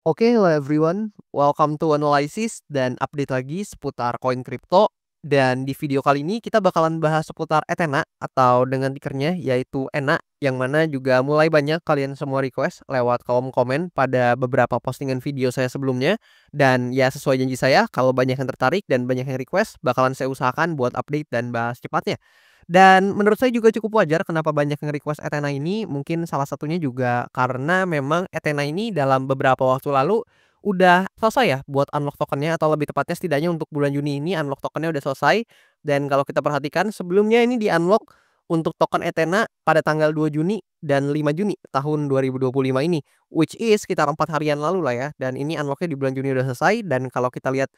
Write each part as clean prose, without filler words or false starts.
Oke, hello everyone. Welcome to Analysis dan update lagi seputar koin kripto. Dan di video kali ini kita bakalan bahas seputar Ethena atau dengan tikernya yaitu ENA, yang mana juga mulai banyak kalian semua request lewat kolom komen pada beberapa postingan video saya sebelumnya. Dan ya sesuai janji saya, kalau banyak yang tertarik dan banyak yang request, bakalan saya usahakan buat update dan bahas cepatnya. Dan menurut saya juga cukup wajar kenapa banyak yang request Ethena ini, mungkin salah satunya juga karena memang Ethena ini dalam beberapa waktu lalu udah selesai ya buat unlock tokennya, atau lebih tepatnya setidaknya untuk bulan Juni ini unlock tokennya udah selesai. Dan kalau kita perhatikan sebelumnya ini di-unlock untuk token Ethena pada tanggal 2 Juni dan 5 Juni tahun 2025 ini, which is sekitar 4 harian lalu lah ya, dan ini unlock-nya di bulan Juni udah selesai. Dan kalau kita lihat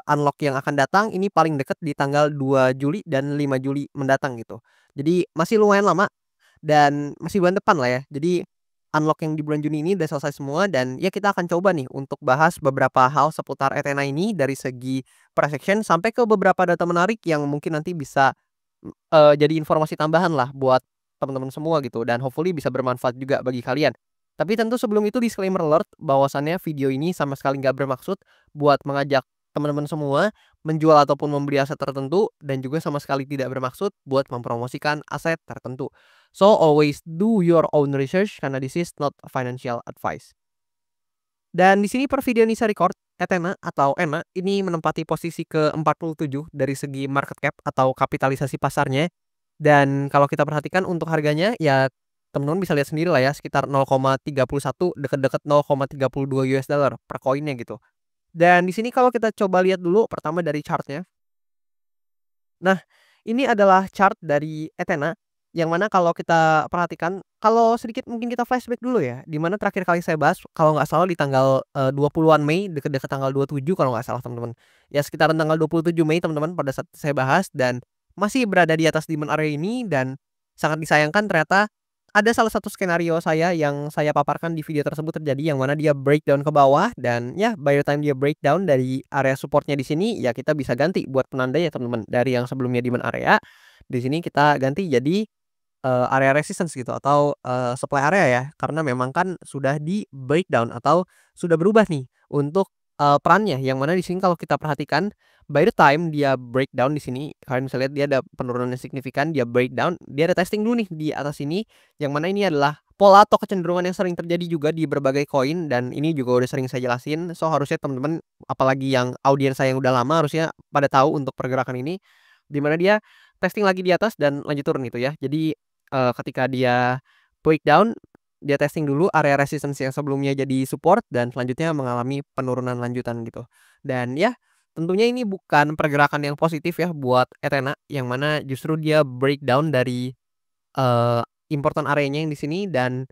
unlock yang akan datang ini paling dekat di tanggal 2 Juli dan 5 Juli mendatang gitu. Jadi masih lumayan lama dan masih bulan depan lah ya. Jadi unlock yang di bulan Juni ini udah selesai semua, dan ya kita akan coba nih untuk bahas beberapa hal seputar Ethena ini dari segi price action sampai ke beberapa data menarik yang mungkin nanti bisa jadi informasi tambahan lah buat teman-teman semua gitu, dan hopefully bisa bermanfaat juga bagi kalian. Tapi tentu sebelum itu disclaimer alert bahwasannya video ini sama sekali nggak bermaksud buat mengajak teman-teman semua menjual ataupun membeli aset tertentu, dan juga sama sekali tidak bermaksud buat mempromosikan aset tertentu. So always do your own research karena this is not financial advice. Dan di sini per video ini saya record, Ethena atau ENA ini menempati posisi ke-47 dari segi market cap atau kapitalisasi pasarnya. Dan kalau kita perhatikan untuk harganya ya teman-teman bisa lihat sendiri lah ya, sekitar 0,31, deket-deket 0,32 US dollar per koinnya gitu. Dan di sini kalau kita coba lihat dulu pertama dari chartnya. Nah, ini adalah chart dari Ethena, yang mana kalau kita perhatikan, kalau sedikit mungkin kita flashback dulu ya, di mana terakhir kali saya bahas kalau nggak salah di tanggal 20-an Mei, deket-deket tanggal 27 kalau nggak salah teman-teman. Ya sekitaran tanggal 27 Mei teman-teman pada saat saya bahas, dan masih berada di atas demand area ini. Dan sangat disayangkan ternyata ada salah satu skenario saya yang saya paparkan di video tersebut terjadi, yang mana dia breakdown ke bawah, dan ya by the time dia breakdown dari area supportnya di sini ya kita bisa ganti buat penanda ya teman-teman, dari yang sebelumnya demand area di sini kita ganti jadi area resistance gitu, atau supply area ya, karena memang kan sudah di breakdown atau sudah berubah nih untuk perannya, yang mana di sini kalau kita perhatikan by the time dia breakdown di sini kalian bisa lihat dia ada penurunan yang signifikan, dia breakdown, dia ada testing dulu nih di atas sini, yang mana ini adalah pola atau kecenderungan yang sering terjadi juga di berbagai koin, dan ini juga udah sering saya jelasin. So harusnya teman-teman apalagi yang audiens saya yang udah lama harusnya pada tahu untuk pergerakan ini, di mana dia testing lagi di atas dan lanjut turun gitu ya. Jadi ketika dia breakdown, dia testing dulu area resistance yang sebelumnya jadi support, dan selanjutnya mengalami penurunan lanjutan gitu. Dan ya, tentunya ini bukan pergerakan yang positif ya buat Ethena, yang mana justru dia breakdown dari eee, important area-nya yang di sini, dan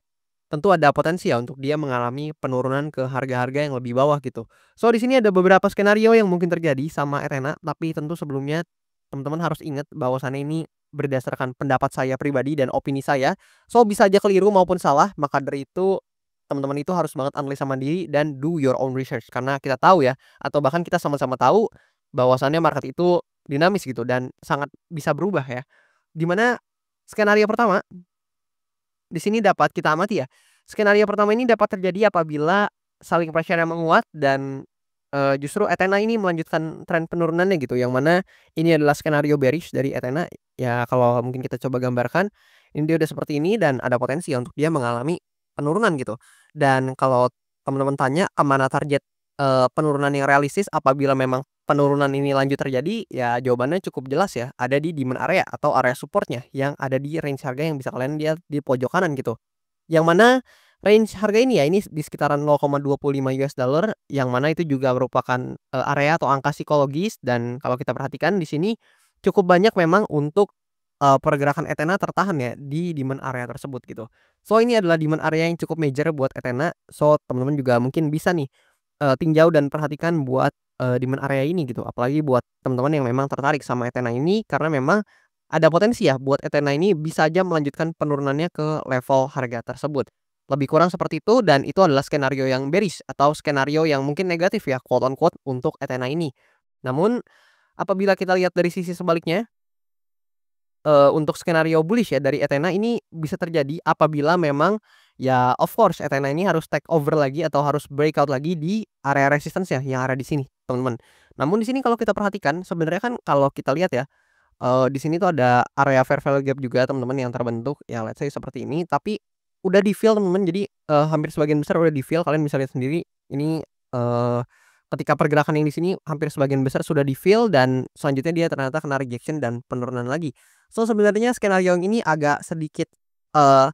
tentu ada potensi ya untuk dia mengalami penurunan ke harga-harga yang lebih bawah gitu. So di sini ada beberapa skenario yang mungkin terjadi sama Ethena, tapi tentu sebelumnya teman-teman harus ingat bahwasannya ini berdasarkan pendapat saya pribadi dan opini saya. So bisa aja keliru maupun salah, maka dari itu teman-teman itu harus banget analisa mandiri dan do your own research, karena kita tahu ya, atau bahkan kita sama-sama tahu bahwasannya market itu dinamis gitu dan sangat bisa berubah ya. Dimana skenario pertama di sini dapat kita amati ya. Skenario pertama ini dapat terjadi apabila selling pressure yang menguat, dan justru Ethena ini melanjutkan tren penurunannya gitu, yang mana ini adalah skenario bearish dari Ethena. Ya kalau mungkin kita coba gambarkan, ini dia udah seperti ini dan ada potensi untuk dia mengalami penurunan gitu. Dan kalau teman-teman tanya mana target penurunan yang realistis apabila memang penurunan ini lanjut terjadi, ya jawabannya cukup jelas ya, ada di demand area atau area supportnya yang ada di range harga yang bisa kalian lihat di pojok kanan gitu. Yang mana range harga ini ya ini di sekitaran 0,25 US dollar, yang mana itu juga merupakan area atau angka psikologis, dan kalau kita perhatikan di sini cukup banyak memang untuk pergerakan Ethena tertahan ya di demand area tersebut gitu. So ini adalah demand area yang cukup major buat Ethena. So teman-teman juga mungkin bisa nih tinjau dan perhatikan buat demand area ini gitu. Apalagi buat teman-teman yang memang tertarik sama Ethena ini, karena memang ada potensi ya buat Ethena ini bisa aja melanjutkan penurunannya ke level harga tersebut. Lebih kurang seperti itu, dan itu adalah skenario yang bearish atau skenario yang mungkin negatif ya quote on quote untuk Ethena ini. Namun apabila kita lihat dari sisi sebaliknya, untuk skenario bullish ya dari Ethena ini bisa terjadi apabila memang ya of course Athena ini harus take over lagi atau harus breakout lagi di area resistance-nya yang ada di sini, teman-teman. Namun di sini kalau kita perhatikan sebenarnya kan kalau kita lihat ya, di sini tuh ada area fair value gap juga teman-teman yang terbentuk, ya let's say seperti ini, tapi udah di-fill teman-teman. Jadi, hampir sebagian besar udah di-fill, kalian bisa lihat sendiri ini, eee, ketika pergerakan yang di sini hampir sebagian besar sudah di-fill dan selanjutnya dia ternyata kena rejection dan penurunan lagi. So, sebenarnya skenario yang ini agak sedikit, eee,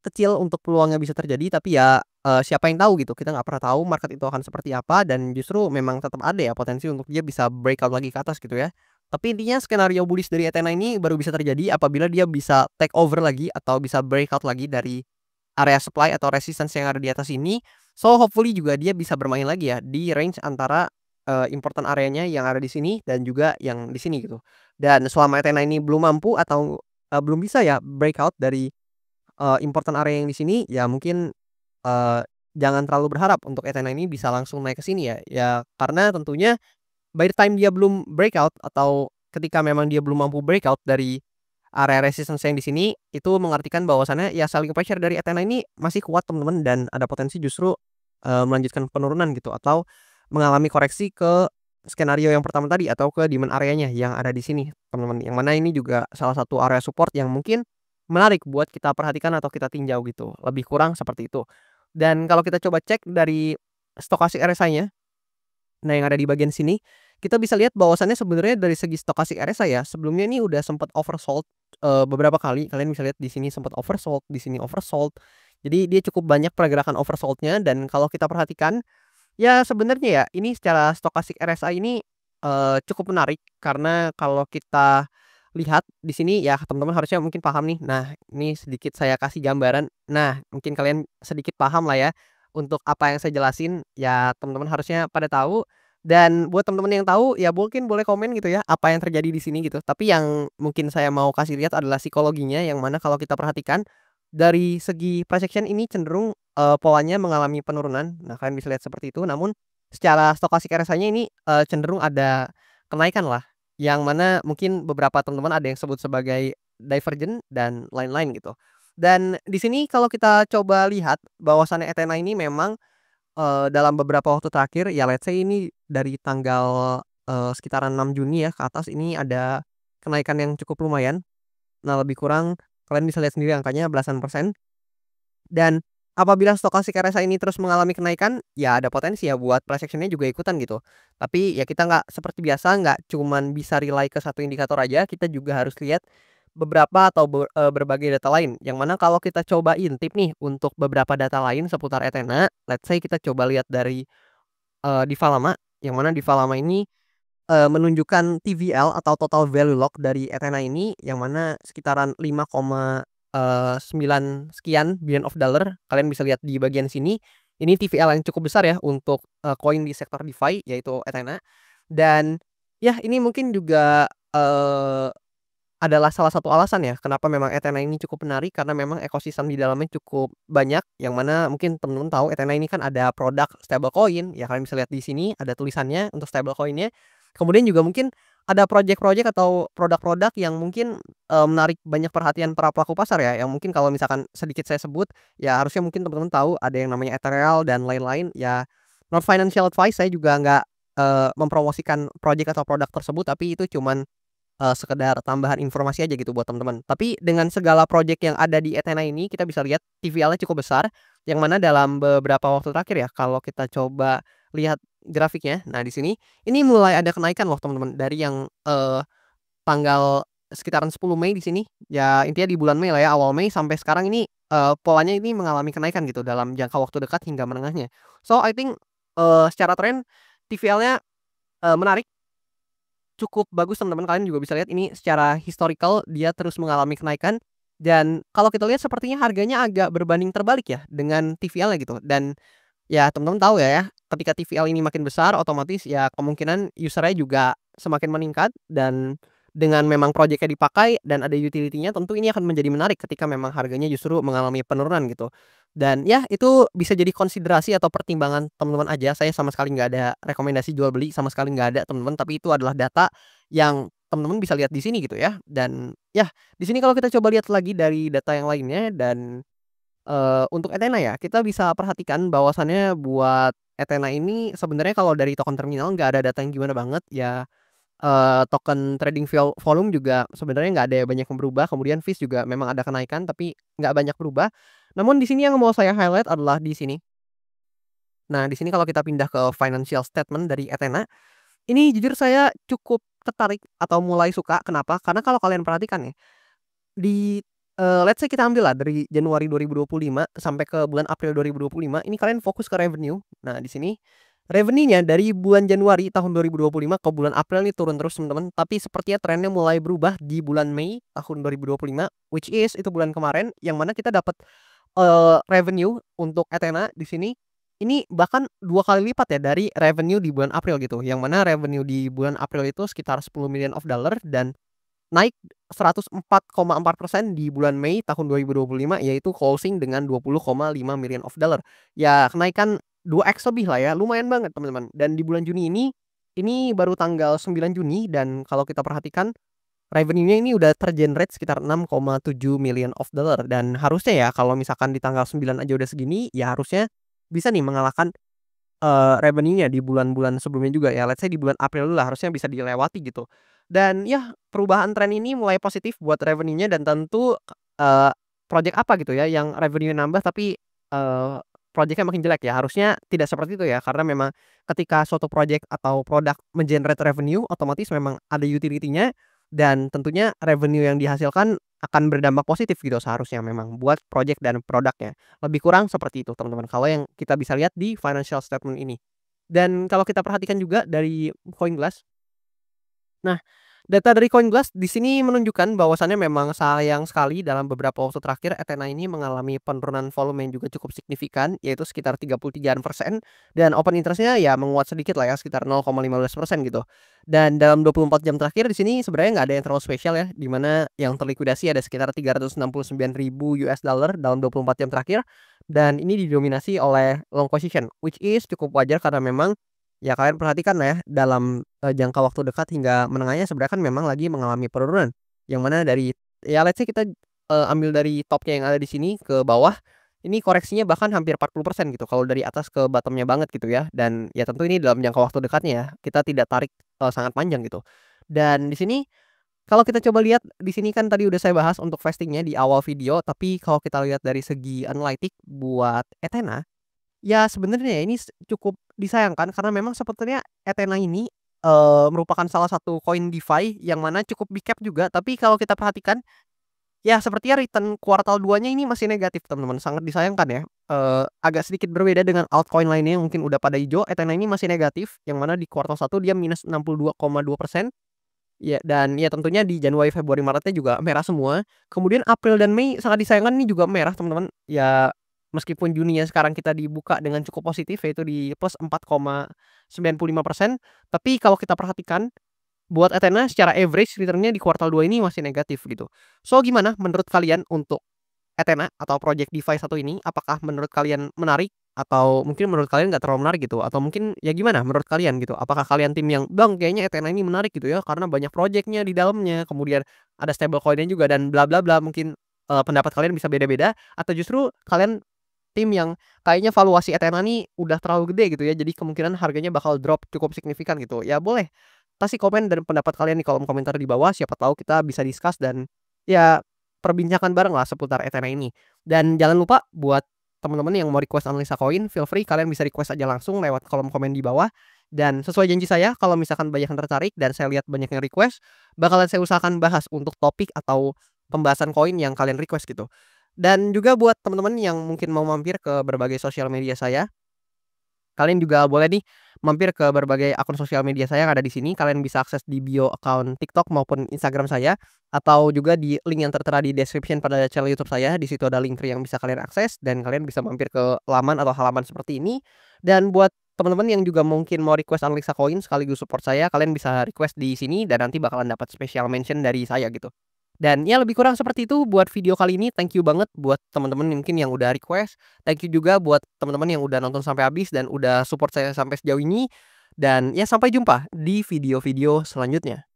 kecil untuk peluangnya bisa terjadi, tapi ya, siapa yang tahu gitu, kita nggak pernah tahu market itu akan seperti apa dan justru memang tetap ada ya potensi untuk dia bisa breakout lagi ke atas gitu ya. Tapi intinya skenario bullish dari Athena ini baru bisa terjadi apabila dia bisa take over lagi atau bisa breakout lagi dari area supply atau resistance yang ada di atas ini. So, hopefully juga dia bisa bermain lagi ya di range antara, important areanya yang ada di sini dan juga yang di sini gitu. Dan selama Athena ini belum mampu atau, belum bisa ya breakout dari important area yang di sini, ya mungkin, eee, jangan terlalu berharap untuk Ethena ini bisa langsung naik ke sini ya. Ya karena tentunya by the time dia belum breakout atau ketika memang dia belum mampu breakout dari area resistance yang di sini, itu mengartikan bahwasannya ya selling pressure dari Ethena ini masih kuat teman-teman dan ada potensi justru, melanjutkan penurunan gitu atau mengalami koreksi ke skenario yang pertama tadi atau ke demand areanya yang ada di sini teman-teman. Yang mana ini juga salah satu area support yang mungkin menarik buat kita perhatikan atau kita tinjau gitu, lebih kurang seperti itu. Dan kalau kita coba cek dari stochastic RSI-nya, nah yang ada di bagian sini, kita bisa lihat bahwasannya sebenarnya dari segi stochastic RSI ya, sebelumnya ini udah sempat oversold, beberapa kali. Kalian bisa lihat di sini sempat oversold, di sini oversold. Jadi dia cukup banyak pergerakan oversold-nya dan kalau kita perhatikan, ya sebenarnya ya ini secara stochastic RSI ini, cukup menarik karena kalau kita lihat di sini ya teman-teman harusnya mungkin paham nih. Nah, ini sedikit saya kasih gambaran. Nah, mungkin kalian sedikit paham lah ya untuk apa yang saya jelasin, ya teman-teman harusnya pada tahu dan buat teman-teman yang tahu ya mungkin boleh komen gitu ya, apa yang terjadi di sini gitu. Tapi yang mungkin saya mau kasih lihat adalah psikologinya yang mana kalau kita perhatikan dari segi price action ini cenderung, polanya mengalami penurunan. Nah, kalian bisa lihat seperti itu, namun secara stokastik RSI-nya ini, cenderung ada kenaikan lah, yang mana mungkin beberapa teman-teman ada yang sebut sebagai divergen dan lain-lain gitu. Dan di sini kalau kita coba lihat bahwasannya Ethena ini memang, dalam beberapa waktu terakhir ya let's say ini dari tanggal, sekitaran 6 Juni ya ke atas ini ada kenaikan yang cukup lumayan. Nah, lebih kurang kalian bisa lihat sendiri angkanya belasan persen. Dan apabila stochastic RSI ini terus mengalami kenaikan, ya ada potensi ya buat price action-nya juga ikutan gitu. Tapi ya kita nggak seperti biasa, nggak cuman bisa rely ke satu indikator aja, kita juga harus lihat beberapa atau berbagai data lain. Yang mana kalau kita coba intip nih untuk beberapa data lain seputar Ethena, let's say kita coba lihat dari, Divalama, yang mana Divalama ini menunjukkan TVL atau total value lock dari Ethena ini yang mana sekitaran 5,9 sekian billion of dollar. Kalian bisa lihat di bagian sini. Ini TVL yang cukup besar ya untuk, koin di sektor DeFi yaitu Ethena. Dan ya ini mungkin juga, adalah salah satu alasan ya kenapa memang Ethena ini cukup menarik karena memang ekosistem di dalamnya cukup banyak yang mana mungkin teman-teman tahu Ethena ini kan ada produk stablecoin, ya kalian bisa lihat di sini ada tulisannya untuk stablecoin-nya. Kemudian juga mungkin ada project-project atau produk-produk yang mungkin, menarik banyak perhatian para pelaku pasar ya, yang mungkin kalau misalkan sedikit saya sebut, ya harusnya mungkin teman-teman tahu ada yang namanya Ethereal dan lain-lain. Ya not financial advice, saya juga nggak, mempromosikan project atau produk tersebut, tapi itu cuman sekedar tambahan informasi aja gitu buat teman-teman. Tapi dengan segala project yang ada di Ethena ini kita bisa lihat TVL-nya cukup besar, yang mana dalam beberapa waktu terakhir ya kalau kita coba lihat grafiknya, nah di sini, ini mulai ada kenaikan loh teman-teman dari yang, tanggal sekitaran 10 Mei di sini, ya intinya di bulan Mei lah ya, awal Mei sampai sekarang ini, polanya ini mengalami kenaikan gitu dalam jangka waktu dekat hingga menengahnya. So I think, secara tren TVL-nya, menarik. Cukup bagus teman-teman, kalian juga bisa lihat ini secara historical dia terus mengalami kenaikan dan kalau kita lihat sepertinya harganya agak berbanding terbalik ya dengan TVL-nya gitu dan ya teman-teman tahu ya, ketika TVL ini makin besar otomatis ya kemungkinan user-nya juga semakin meningkat dan dengan memang project-nya dipakai dan ada utility-nya tentu ini akan menjadi menarik ketika memang harganya justru mengalami penurunan gitu. Dan ya itu bisa jadi konsiderasi atau pertimbangan teman-teman aja, saya sama sekali nggak ada rekomendasi jual beli, sama sekali nggak ada teman-teman, tapi itu adalah data yang teman-teman bisa lihat di sini gitu ya. Dan ya di sini kalau kita coba lihat lagi dari data yang lainnya dan Untuk Ethena ya, kita bisa perhatikan bahwasannya buat Ethena ini sebenarnya kalau dari token terminal nggak ada data yang gimana banget ya, token trading volume juga sebenarnya nggak ada banyak yang berubah, kemudian fees juga memang ada kenaikan tapi nggak banyak berubah. Namun di sini yang mau saya highlight adalah di sini. Nah, di sini kalau kita pindah ke financial statement dari Ethena, ini jujur saya cukup tertarik atau mulai suka, kenapa? Karena kalau kalian perhatikan ya, di, let's say kita ambil lah dari Januari 2025 sampai ke bulan April 2025, ini kalian fokus ke revenue. Nah, di sini revenue-nya dari bulan Januari tahun 2025 ke bulan April ini turun terus teman-teman, tapi sepertinya trennya mulai berubah di bulan Mei tahun 2025, which is itu bulan kemarin, yang mana kita dapat, revenue untuk Ethena di sini, ini bahkan 2 kali lipat ya dari revenue di bulan April gitu, yang mana revenue di bulan April itu sekitar $10 million dan naik 104,4% di bulan Mei tahun 2025, yaitu closing dengan $20,5 million. Ya kenaikan 2x lebih lah ya, lumayan banget teman-teman. Dan di bulan Juni ini baru tanggal 9 Juni dan kalau kita perhatikan revenue-nya ini udah tergenerate sekitar $6,7 million dan harusnya ya kalau misalkan di tanggal 9 aja udah segini, ya harusnya bisa nih mengalahkan revenue-nya di bulan-bulan sebelumnya juga ya, let's say di bulan April dulu lah harusnya bisa dilewati gitu. Dan ya perubahan tren ini mulai positif buat revenue-nya dan tentu, project apa gitu ya yang revenue nambah tapi, project-nya makin jelek ya, harusnya tidak seperti itu ya, karena memang ketika suatu project atau produk men-generate revenue otomatis memang ada utility-nya dan tentunya revenue yang dihasilkan akan berdampak positif gitu seharusnya memang buat project dan produknya. Lebih kurang seperti itu teman-teman, kalau yang kita bisa lihat di financial statement ini. Dan kalau kita perhatikan juga dari CoinGlass, nah, data dari CoinGlass di sini menunjukkan bahwasannya memang sayang sekali dalam beberapa waktu terakhir Ethena ini mengalami penurunan volume yang juga cukup signifikan, yaitu sekitar 33% dan open interest-nya ya menguat sedikit lah ya, sekitar 0,15% gitu. Dan dalam 24 jam terakhir di sini sebenarnya nggak ada yang terlalu spesial ya, di mana yang terlikuidasi ada sekitar $369.000 dalam 24 jam terakhir, dan ini didominasi oleh long position, which is cukup wajar karena memang ya kalian perhatikan lah ya, dalam, jangka waktu dekat hingga menengahnya sebenarnya kan memang lagi mengalami penurunan. Yang mana dari ya let's say kita, ambil dari topnya yang ada di sini ke bawah, ini koreksinya bahkan hampir 40% gitu kalau dari atas ke bottom-nya banget gitu ya. Dan ya tentu ini dalam jangka waktu dekatnya ya, kita tidak tarik, sangat panjang gitu. Dan di sini kalau kita coba lihat di sini kan tadi udah saya bahas untuk vesting-nya di awal video, tapi kalau kita lihat dari segi analitik buat Ethena ya sebenarnya ini cukup disayangkan karena memang sebetulnya Ethena ini, merupakan salah satu koin DeFi yang mana cukup big cap juga, tapi kalau kita perhatikan, ya sepertinya return kuartal 2-nya ini masih negatif teman-teman, sangat disayangkan ya. Agak sedikit berbeda dengan altcoin lainnya yang mungkin udah pada hijau, Ethena ini masih negatif, yang mana di kuartal 1 dia minus 62,2%. Ya dan ya tentunya di Januari, Februari, Maretnya juga merah semua. Kemudian April dan Mei sangat disayangkan ini juga merah teman-teman. Ya meskipun Juni ya sekarang kita dibuka dengan cukup positif yaitu di plus 4,95%, tapi kalau kita perhatikan buat Ethena secara average return-nya di kuartal 2 ini masih negatif gitu. So gimana menurut kalian untuk Ethena atau project DeFi satu ini, apakah menurut kalian menarik? Atau mungkin menurut kalian nggak terlalu menarik gitu? Atau mungkin ya gimana menurut kalian gitu? Apakah kalian tim yang, "Bang, kayaknya Ethena ini menarik gitu ya, karena banyak projeknya di dalamnya, kemudian ada stablecoin-nya juga dan bla bla bla." Mungkin, pendapat kalian bisa beda-beda, atau justru kalian tim yang kayaknya valuasi Ethena nih udah terlalu gede gitu ya, jadi kemungkinan harganya bakal drop cukup signifikan gitu. Ya boleh kasih komen dan pendapat kalian di kolom komentar di bawah, siapa tahu kita bisa discuss dan ya perbincangan bareng lah seputar Ethena ini. Dan jangan lupa buat teman-teman yang mau request analisa koin, feel free kalian bisa request aja langsung lewat kolom komen di bawah. Dan sesuai janji saya, kalau misalkan banyak yang tertarik dan saya lihat banyak yang request, bakalan saya usahakan bahas untuk topik atau pembahasan koin yang kalian request gitu. Dan juga buat teman-teman yang mungkin mau mampir ke berbagai sosial media saya, kalian juga boleh nih mampir ke berbagai akun sosial media saya yang ada di sini. Kalian bisa akses di bio akun TikTok maupun Instagram saya, atau juga di link yang tertera di description pada channel YouTube saya. Di situ ada Linktree yang bisa kalian akses dan kalian bisa mampir ke laman atau halaman seperti ini. Dan buat teman-teman yang juga mungkin mau request analisa koin sekaligus support saya, kalian bisa request di sini dan nanti bakalan dapat special mention dari saya gitu. Dan ya lebih kurang seperti itu buat video kali ini. Thank you banget buat teman-teman mungkin yang udah request. Thank you juga buat teman-teman yang udah nonton sampai habis dan udah support saya sampai sejauh ini. Dan ya sampai jumpa di video-video selanjutnya.